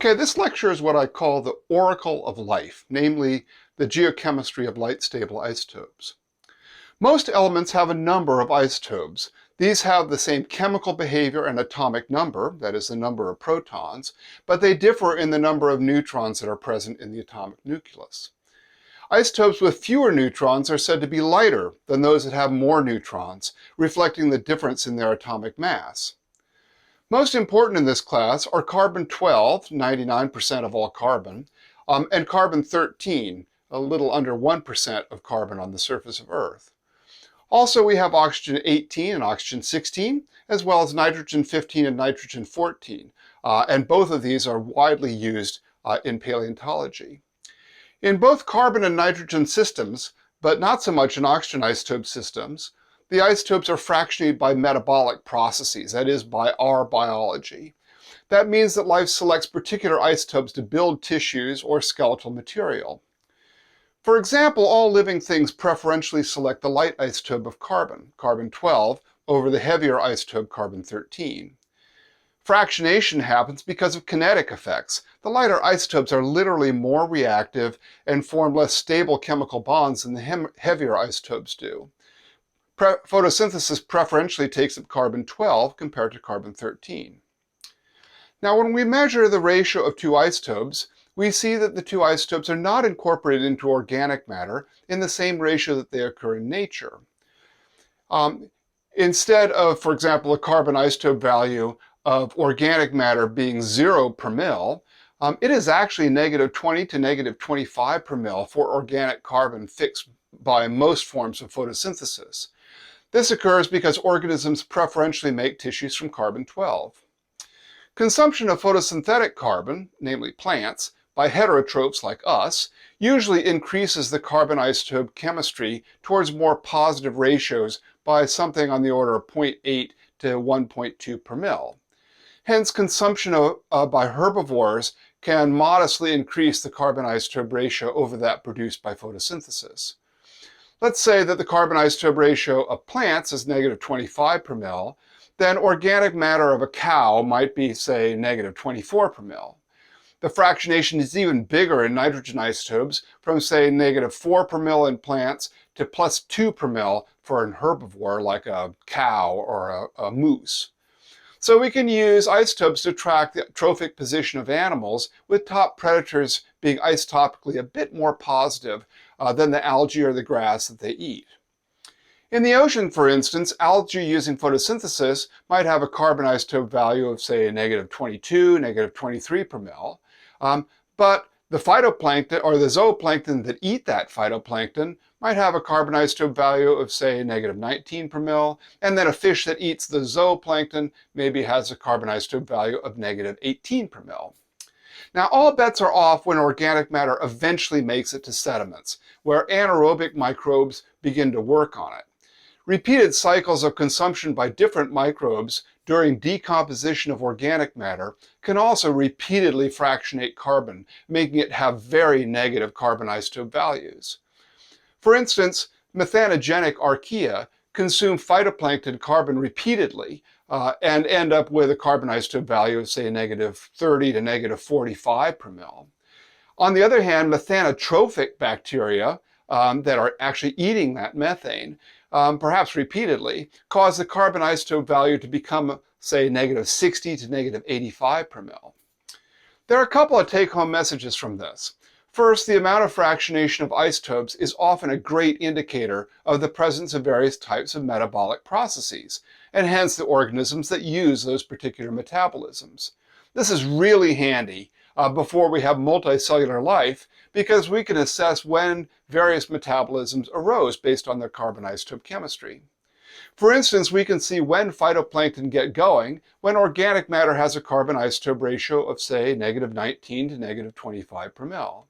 Okay, this lecture is what I call the oracle of life, namely the geochemistry of light-stable isotopes. Most elements have a number of isotopes. These have the same chemical behavior and atomic number, that is the number of protons, but they differ in the number of neutrons that are present in the atomic nucleus. Isotopes with fewer neutrons are said to be lighter than those that have more neutrons, reflecting the difference in their atomic mass. Most important in this class are carbon-12, 99% of all carbon, and carbon-13, a little under 1% of carbon on the surface of Earth. Also, we have oxygen-18 and oxygen-16, as well as nitrogen-15 and nitrogen-14, and both of these are widely used in paleontology. In both carbon and nitrogen systems, but not so much in oxygen isotope systems, the isotopes are fractionated by metabolic processes, that is, by our biology. That means that life selects particular isotopes to build tissues or skeletal material. For example, all living things preferentially select the light isotope of carbon, carbon-12, over the heavier isotope carbon-13. Fractionation happens because of kinetic effects. The lighter isotopes are literally more reactive and form less stable chemical bonds than the heavier isotopes do. Photosynthesis preferentially takes up carbon-12 compared to carbon-13. Now, when we measure the ratio of two isotopes, we see that the two isotopes are not incorporated into organic matter in the same ratio that they occur in nature. Instead of, for example, a carbon isotope value of organic matter being 0 per mil, it is actually -20 to -25 per mil for organic carbon fixed by most forms of photosynthesis. This occurs because organisms preferentially make tissues from carbon-12. Consumption of photosynthetic carbon, namely plants, by heterotrophs like us, usually increases the carbon isotope chemistry towards more positive ratios by something on the order of 0.8 to 1.2 per mil. Hence, consumption by herbivores can modestly increase the carbon isotope ratio over that produced by photosynthesis. Let's say that the carbon isotope ratio of plants is -25 per mil, then organic matter of a cow might be, say, -24 per mil. The fractionation is even bigger in nitrogen isotopes, from, say, -4 per mil in plants to +2 per mil for an herbivore like a cow or a moose. So we can use isotopes to track the trophic position of animals, with top predators being isotopically a bit more positive than the algae or the grass that they eat. In the ocean, for instance, algae using photosynthesis might have a carbon isotope value of, say, -22, -23 per mil, but the phytoplankton or the zooplankton that eat that phytoplankton might have a carbon isotope value of, say, -19 per mil, and then a fish that eats the zooplankton maybe has a carbon isotope value of -18 per mil. Now, all bets are off when organic matter eventually makes it to sediments, where anaerobic microbes begin to work on it. Repeated cycles of consumption by different microbes during decomposition of organic matter can also repeatedly fractionate carbon, making it have very negative carbon isotope values. For instance, methanogenic archaea consume phytoplankton carbon repeatedly and end up with a carbon isotope value of, say, -30 to -45 per mil. On the other hand, methanotrophic bacteria that are actually eating that methane, perhaps repeatedly, cause the carbon isotope value to become, say, -60 to -85 per mil. There are a couple of take-home messages from this. First, the amount of fractionation of isotopes is often a great indicator of the presence of various types of metabolic processes, and hence the organisms that use those particular metabolisms. This is really handy before we have multicellular life, because we can assess when various metabolisms arose based on their carbon isotope chemistry. For instance, we can see when phytoplankton get going when organic matter has a carbon isotope ratio of, say, -19 to -25 per mil.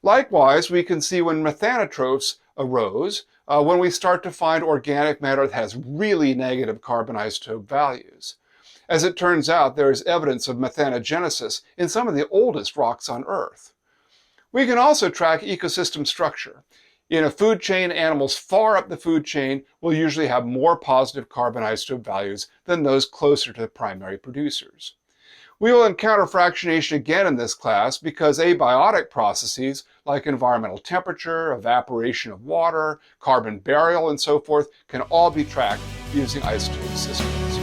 Likewise, we can see when methanotrophs arose when we start to find organic matter that has really negative carbon isotope values. As it turns out, there is evidence of methanogenesis in some of the oldest rocks on Earth. We can also track ecosystem structure. In a food chain, animals far up the food chain will usually have more positive carbon isotope values than those closer to the primary producers. We will encounter fractionation again in this class because abiotic processes like environmental temperature, evaporation of water, carbon burial, and so forth can all be tracked using isotope systems.